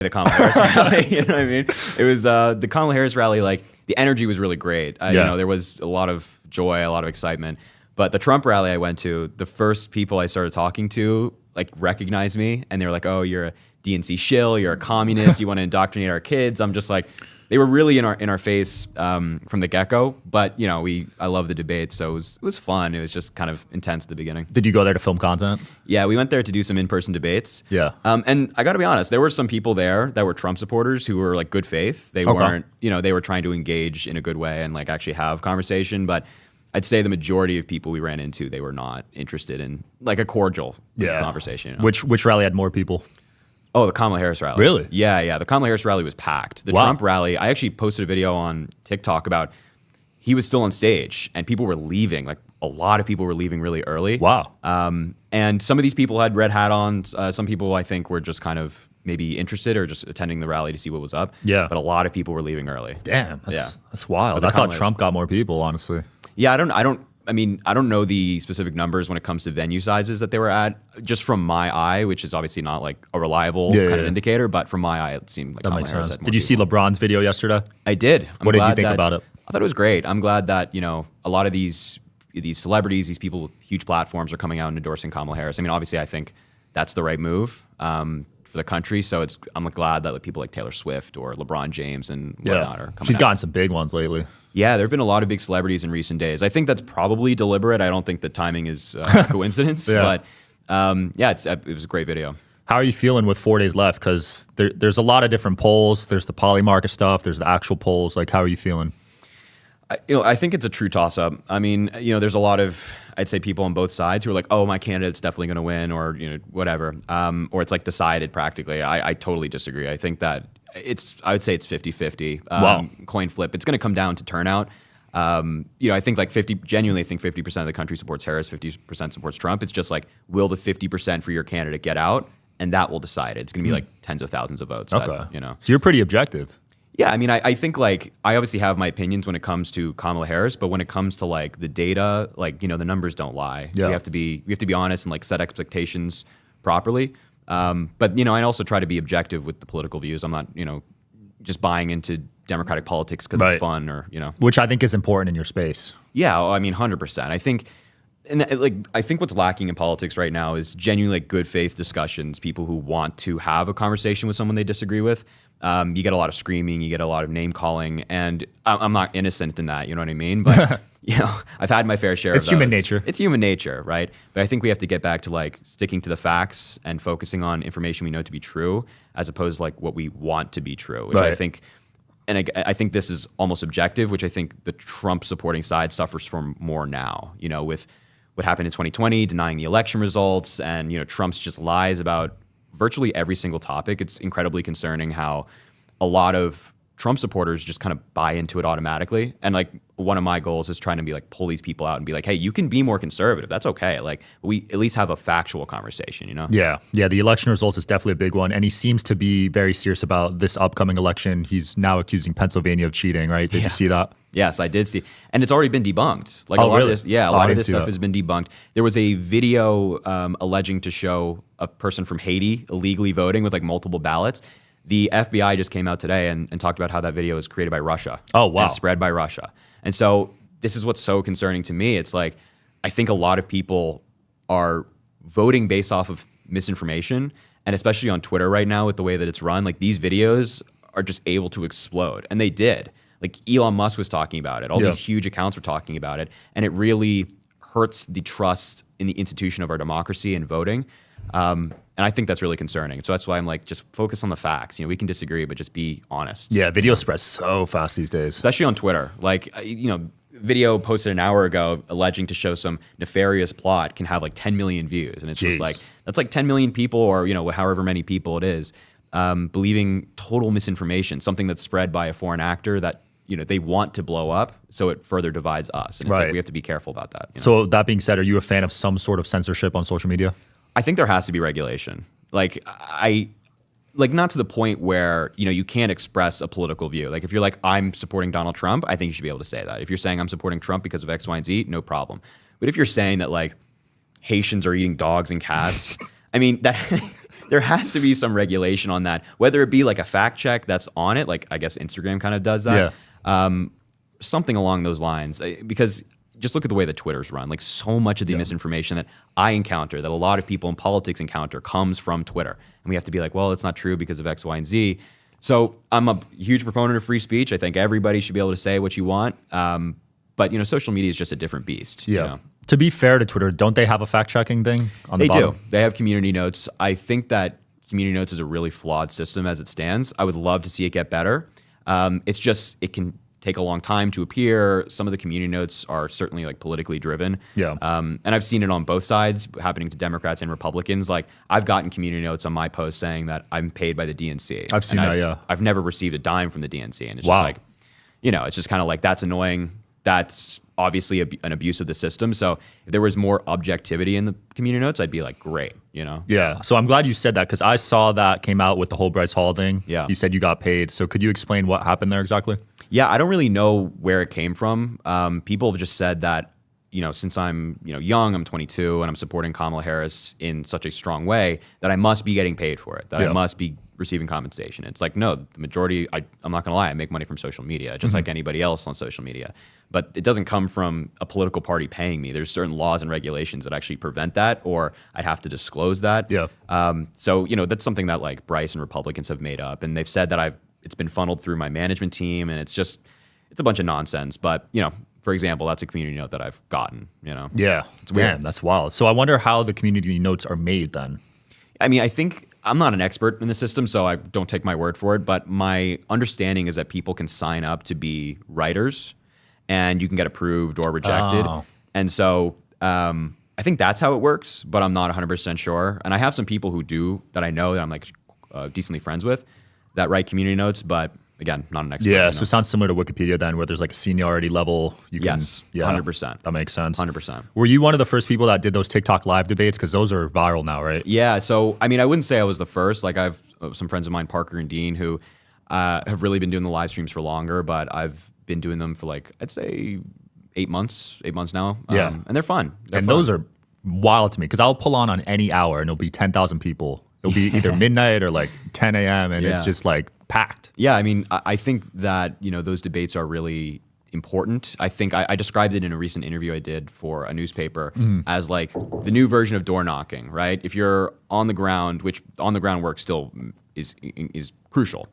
the Kamala Harris rally. You know what I mean? It was the Kamala Harris rally. Like the energy was really great. You know, there was a lot of joy, a lot of excitement. But the Trump rally I went to, the first people I started talking to like recognized me, and they were like, "Oh, you're a DNC shill. You're a communist. You want to indoctrinate our kids." I'm just like, they were really in our face from the get-go. But you know, I love the debate, so it was fun. It was just kind of intense at the beginning. Did you go there to film content? Yeah, we went there to do some in-person debates. Yeah. And I got to be honest, there were some people there that were Trump supporters who were like good faith. They weren't, you know, they were trying to engage in a good way and like actually have conversation. But I'd say the majority of people we ran into, they were not interested in like a cordial conversation. You know? Which rally had more people? Oh, the Kamala Harris rally. Really? Yeah. The Kamala Harris rally was packed. The Trump rally, I actually posted a video on TikTok about he was still on stage and people were leaving. Like a lot of people were leaving really early. Wow. And some of these people had red hat on. Some people I think were just kind of maybe interested or just attending the rally to see what was up. Yeah. But a lot of people were leaving early. Damn. That's wild. I thought Trump got more people, honestly. Yeah, I don't know the specific numbers when it comes to venue sizes that they were at. Just from my eye, which is obviously not like a reliable kind of indicator, but from my eye, it seemed like that makes sense. Did you see LeBron's video yesterday? I did. What did you think about it? I thought it was great. I'm glad that, you know, a lot of these celebrities, these people with huge platforms are coming out and endorsing Kamala Harris. I mean, obviously, I think that's the right move for the country. So I'm glad that like, people like Taylor Swift or LeBron James and whatnot are coming out. She's gotten some big ones lately. Yeah, there have been a lot of big celebrities in recent days. I think that's probably deliberate. I don't think the timing is a coincidence. But it was a great video. How are you feeling with 4 days left? Because there's a lot of different polls. There's the poly market stuff. There's the actual polls. Like, how are you feeling? I think it's a true toss-up. I mean, you know, there's a lot of, I'd say, people on both sides who are like, oh, my candidate's definitely going to win, or, you know, whatever. Or it's like decided practically. I totally disagree. I think that I would say it's 50-50. Coin flip. It's going to come down to turnout. You know, I think like genuinely think 50% of the country supports Harris, 50% supports Trump. It's just like, will the 50% for your candidate get out? And that will decide it. It's going to be like tens of thousands of votes. Okay. That, you know. So you're pretty objective. Yeah, I mean, I think like I obviously have my opinions when it comes to Kamala Harris, but when it comes to like the data, like, you know, the numbers don't lie. Yeah. We have to be honest and like set expectations properly. But you know, I also try to be objective with the political views. I'm not, you know, just buying into Democratic politics because it's fun or, you know. Which I think is important in your space. Yeah, I mean, 100%. I think. And I think what's lacking in politics right now is genuinely like good faith discussions. People who want to have a conversation with someone they disagree with. You get a lot of screaming, you get a lot of name calling, and I'm not innocent in that. You know what I mean? But you know, I've had my fair share. It's of those. human nature. It's human nature, right? But I think we have to get back to like sticking to the facts and focusing on information we know to be true, as opposed to like what we want to be true. Which I think. And I think this is almost objective, which I think the Trump supporting side suffers from more now. You know, with what happened in 2020, denying the election results, and you know, Trump's just lies about virtually every single topic. It's incredibly concerning how a lot of Trump supporters just kind of buy into it automatically. And like one of my goals is trying to be like pull these people out and be like, hey, you can be more conservative. That's okay. Like we at least have a factual conversation, you know? Yeah. The election results is definitely a big one. And he seems to be very serious about this upcoming election. He's now accusing Pennsylvania of cheating, right? Did you see that? Yes, I did see. And it's already been debunked. Like a lot of this, a lot of this stuff has been debunked. There was a video alleging to show a person from Haiti illegally voting with like multiple ballots. The FBI just came out today and talked about how that video was created by Russia. Oh, wow. And spread by Russia. And so this is what's so concerning to me. It's like, I think a lot of people are voting based off of misinformation. And especially on Twitter right now with the way that it's run, like these videos are just able to explode. And they did. Like Elon Musk was talking about it. All these huge accounts were talking about it. And it really hurts the trust in the institution of our democracy and voting. And I think that's really concerning. So that's why I'm like, just focus on the facts. You know, we can disagree, but just be honest. Yeah, video spreads so fast these days. Especially on Twitter. Like, you know, video posted an hour ago alleging to show some nefarious plot can have like 10 million views. And it's just like, that's like 10 million people or, you know, however many people it is, believing total misinformation, something that's spread by a foreign actor that, you know, they want to blow up, so it further divides us. And it's like, we have to be careful about that. You know? So that being said, are you a fan of some sort of censorship on social media? I think there has to be regulation. Like not to the point where, you know, you can't express a political view. Like if you're like, I'm supporting Donald Trump, I think you should be able to say that. If you're saying I'm supporting Trump because of X, Y, and Z, no problem. But if you're saying that like Haitians are eating dogs and cats, I mean, there has to be some regulation on that, whether it be like a fact check that's on it, like I guess Instagram kind of does that. Something along those lines, because just look at the way that Twitter's run. Like so much of the misinformation that I encounter, that a lot of people in politics encounter, comes from Twitter. And we have to be like, well, it's not true because of X, Y, and Z. So I'm a huge proponent of free speech. I think everybody should be able to say what you want. But, social media is just a different beast. Yeah. To be fair to Twitter, don't they have a fact-checking thing on the bottom? They do. They have community notes. I think that community notes is a really flawed system as it stands. I would love to see it get better. It's just, it can take a long time to appear. Some of the community notes are certainly like politically driven. Yeah. And I've seen it on both sides, happening to Democrats and Republicans. Like I've gotten community notes on my post saying that I'm paid by the DNC. I've seen that, yeah. I've never received a dime from the DNC. And it's just like, it's just kind of like, that's annoying. That's obviously an abuse of the system. So if there was more objectivity in the community notes, I'd be like, great, Yeah. So I'm glad you said that, because I saw that came out with the whole Bryce Hall thing. Yeah. You said you got paid. So could you explain what happened there exactly? Yeah, I don't really know where it came from. People have just said that, since I'm, young, I'm 22, and I'm supporting Kamala Harris in such a strong way, that I must be getting paid for it, that I must be receiving compensation. It's like, no, the majority, I'm not gonna lie, I make money from social media, just like anybody else on social media. But it doesn't come from a political party paying me. There's certain laws and regulations that actually prevent that, or I'd have to disclose that. Yeah. So, that's something that like Bryce and Republicans have made up. And they've said that it's been funneled through my management team, and it's a bunch of nonsense. But, for example, that's a community note that I've gotten, Yeah. It's weird. Damn, that's wild. So I wonder how the community notes are made then. I mean, I think I'm not an expert in the system, so I don't take my word for it. But my understanding is that people can sign up to be writers, and you can get approved or rejected. Oh. And so I think that's how it works, but I'm not 100% sure. And I have some people who do, that I know, that I'm like decently friends with, that write community notes, but again, not an expert. Yeah, so it sounds similar to Wikipedia then, where there's like a seniority level. Yes, 100%. That makes sense. 100%. Were you one of the first people that did those TikTok live debates? Because those are viral now, right? Yeah, so I mean, I wouldn't say I was the first. Like I've some friends of mine, Parker and Dean, who have really been doing the live streams for longer, but I've been doing them for like, I'd say 8 months now. Yeah. And they're fun. Those are wild to me, because I'll pull on any hour and it'll be 10,000 people. It'll be either midnight or like 10 a.m. and it's just like packed. Yeah, I mean, I think that, those debates are really important. I think I described it in a recent interview I did for a newspaper as like the new version of door knocking, right? If you're on the ground, which on the ground work still is crucial.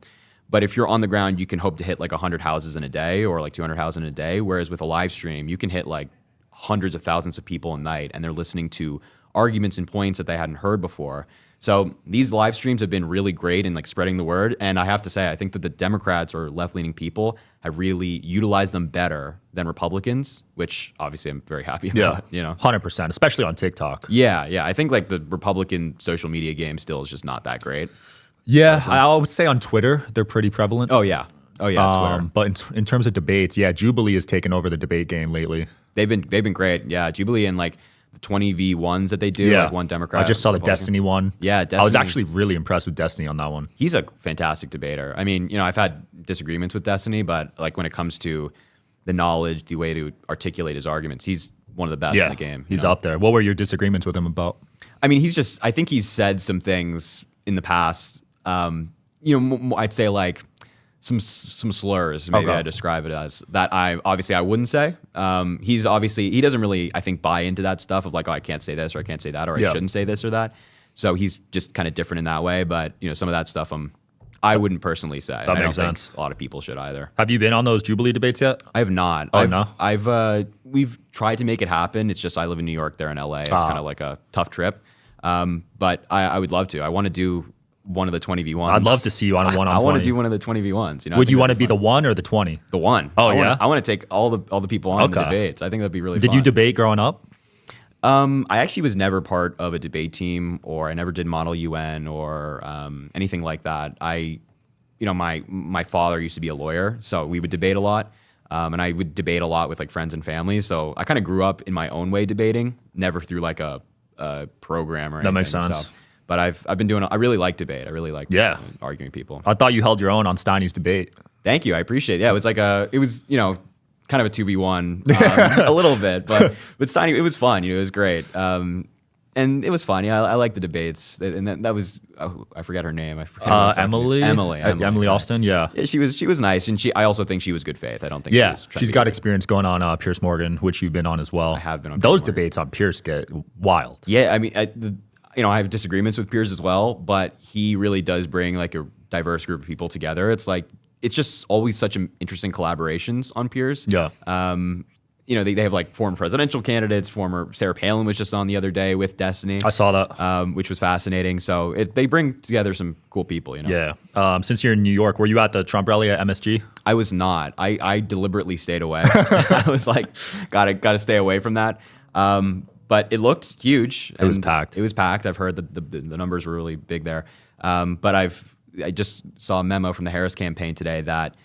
But if you're on the ground, you can hope to hit like 100 houses in a day or like 200 houses in a day. Whereas with a live stream, you can hit like hundreds of thousands of people a night, and they're listening to arguments and points that they hadn't heard before. So these live streams have been really great in like spreading the word. And I have to say, I think that the Democrats or left-leaning people have really utilized them better than Republicans, which obviously I'm very happy about, 100%, especially on TikTok. Yeah. I think like the Republican social media game still is just not that great. Yeah, I would say on Twitter, they're pretty prevalent. Oh, yeah, Twitter. But in terms of debates, yeah, Jubilee has taken over the debate game lately. They've been great. Yeah, Jubilee and like the 20v1s that they do, like one Democrat. I just saw the Republican. Destiny one. Yeah, Destiny. I was actually really impressed with Destiny on that one. He's a fantastic debater. I mean, I've had disagreements with Destiny, but like when it comes to the knowledge, the way to articulate his arguments, he's one of the best in the game. He's up there. What were your disagreements with him about? I mean, I think he's said some things in the past, I'd say like some slurs, maybe I describe it as, that I wouldn't say. He doesn't really, I think, buy into that stuff of like, oh, I can't say this or I can't say that, or I shouldn't say this or that. So he's just kind of different in that way. But some of that stuff I wouldn't personally say. That makes sense. Think a lot of people should either. Have you been on those Jubilee debates yet? I have not. Oh, no? We've tried to make it happen. It's just I live in New York, they're in LA. It's kind of like a tough trip. But I would love to. I want to do one of the 20v1s. I'd love to see you on a one-on-20. I want to do one of the 20v1s. Would you want to be the 1 or the 20? The 1. Oh, I want to take all the people on the debates. I think that'd be really fun. Did you debate growing up? I actually was never part of a debate team, or I never did Model UN or anything like that. My father used to be a lawyer, so we would debate a lot. And I would debate a lot with like friends and family. So I kind of grew up in my own way debating, never through like a program or anything. That makes sense. So, but I've been doing. I really like debate. I really like arguing people. I thought you held your own on Steiny's debate. Thank you. I appreciate it. Yeah, it was like kind of a 2v1 a little bit, but Steiny, it was fun. It was great. And And it was funny. I like the debates, and that was I forget her name. I forget Emily Austin. Yeah, she was nice, and I also think she was good faith. I don't think she's got experience going on Piers Morgan, which you've been on as well. I have been on those debates on Piers get wild. Yeah, I mean, I have disagreements with Piers as well, but he really does bring like a diverse group of people together. It's just always such interesting collaborations on Piers. Yeah. They have like former presidential candidates. Former Sarah Palin was just on the other day with Destiny. I saw that, which was fascinating. So they bring together some cool people. Yeah. Since you're in New York, were you at the Trump rally at MSG? I was not. I deliberately stayed away. I was like, gotta stay away from that. But it looked huge. It was packed. It was packed. I've heard that the numbers were really big there. But I just saw a memo from the Harris campaign today that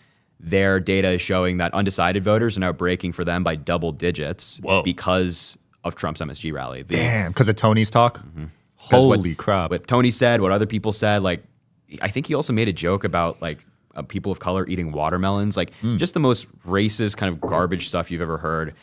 their data is showing that undecided voters are now breaking for them by double digits because of Trump's MSG rally. Damn, because of Tony's talk? Mm-hmm. Holy crap. What Tony said, what other people said, like, I think he also made a joke about, like, people of color eating watermelons, like, just the most racist kind of garbage stuff you've ever heard.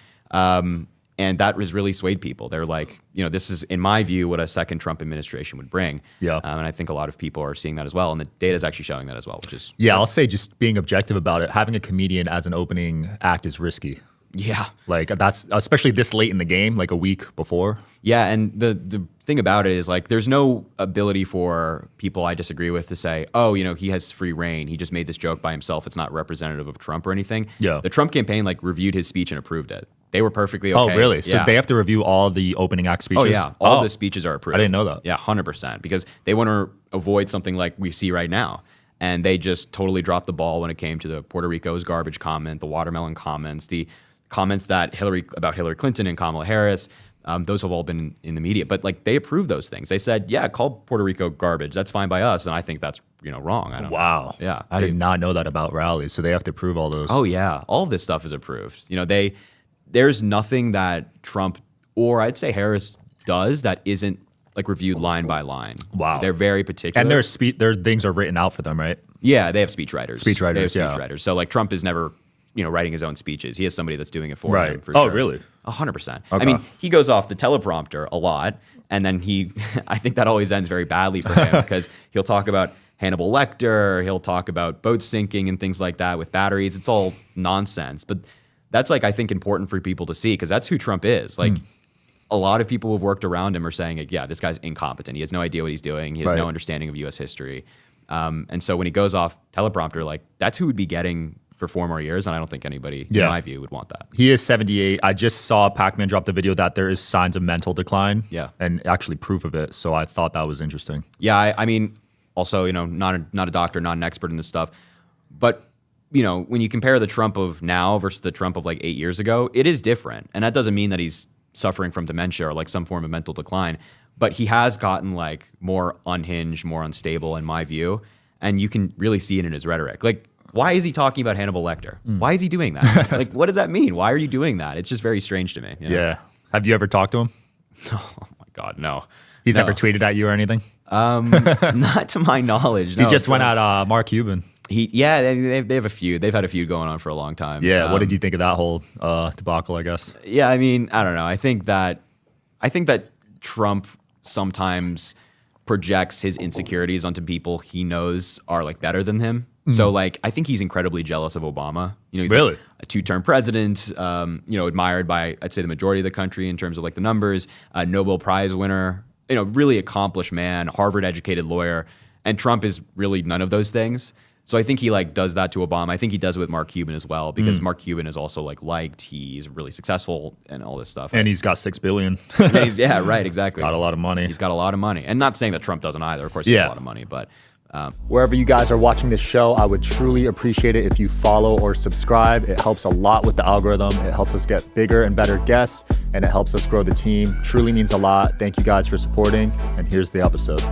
And that was really swayed people. They're like, this is, in my view, what a second Trump administration would bring. Yeah. And I think a lot of people are seeing that as well. And the data is actually showing that as well, which is... Yeah, I'll say just being objective about it, having a comedian as an opening act is risky. Yeah. Like, that's, especially this late in the game, like a week before. Yeah, and the thing about it is, like, there's no ability for people I disagree with to say, oh, he has free reign. He just made this joke by himself. It's not representative of Trump or anything. Yeah. The Trump campaign, like, reviewed his speech and approved it. They were perfectly okay. Oh, really? So yeah. they have to review all the opening act speeches? Oh, yeah. All the speeches are approved. I didn't know that. Yeah, 100%. Because they want to avoid something like we see right now. And they just totally dropped the ball when it came to the Puerto Rico's garbage comment, the watermelon comments, the comments that about Hillary Clinton and Kamala Harris. Those have all been in the media. But, like, they approved those things. They said, yeah, call Puerto Rico garbage. That's fine by us. And I think that's, wrong. I don't know. Yeah. I did not know that about rallies. So they have to approve all those. Oh, yeah. All of this stuff is approved. There's nothing that Trump or I'd say Harris does that isn't, like, reviewed line by line. Wow. They're very particular. And their things are written out for them, right? Yeah, they have speechwriters. They have yeah. speechwriters. So, like, Trump is never, writing his own speeches. He has somebody that's doing it for him. For Oh, sure. really? 100%. Okay. I mean, he goes off the teleprompter a lot, and then I think that always ends very badly for him because he'll talk about Hannibal Lecter, he'll talk about boats sinking and things like that with batteries. It's all nonsense. But that's, like, I think important for people to see because that's who Trump is. Like, a lot of people who've worked around him are saying, like, yeah, this guy's incompetent. He has no idea what he's doing. He has no understanding of U.S. history. And so when he goes off teleprompter, like, that's who would be getting for 4 more years, and I don't think anybody, in my view, would want that. He is 78. I just saw Pac-Man drop the video that there is signs of mental decline. Yeah. And actually proof of it. So I thought that was interesting. Yeah, I mean, also, not a doctor, not an expert in this stuff, but when you compare the Trump of now versus the Trump of like 8 years ago, it is different, and that doesn't mean that he's suffering from dementia or like some form of mental decline, but he has gotten like more unhinged, more unstable, in my view, and you can really see it in his rhetoric. Like, why is he talking about Hannibal Lecter? Why is he doing that? Like, what does that mean? Why are you doing that? It's just very strange to me. Yeah. Have you ever talked to him? Oh my God, no. He's never tweeted at you or anything? Not to my knowledge. No. He just went at Mark Cuban. They have a feud. They've had a feud going on for a long time. Yeah. What did you think of that whole debacle, I guess? Yeah, I mean, I don't know. I think that Trump sometimes projects his insecurities onto people he knows are like better than him. So, like, I think he's incredibly jealous of Obama. He's really? like a 2-term president, admired by, I'd say, the majority of the country in terms of like the numbers, a Nobel Prize winner, really accomplished man, Harvard-educated lawyer. And Trump is really none of those things. So I think he like does that to Obama. I think he does it with Mark Cuban as well, because Mark Cuban is also like liked. He's really successful and all this stuff. And he's got $6 billion. Yeah, right, exactly. He's got a lot of money. He's got a lot of money. And not saying that Trump doesn't either. Of course, he has a lot of money, but... Wherever you guys are watching this show, I would truly appreciate it if you follow or subscribe. It helps a lot with the algorithm. It helps us get bigger and better guests, and it helps us grow the team. Truly means a lot. Thank you guys for supporting, and here's the episode.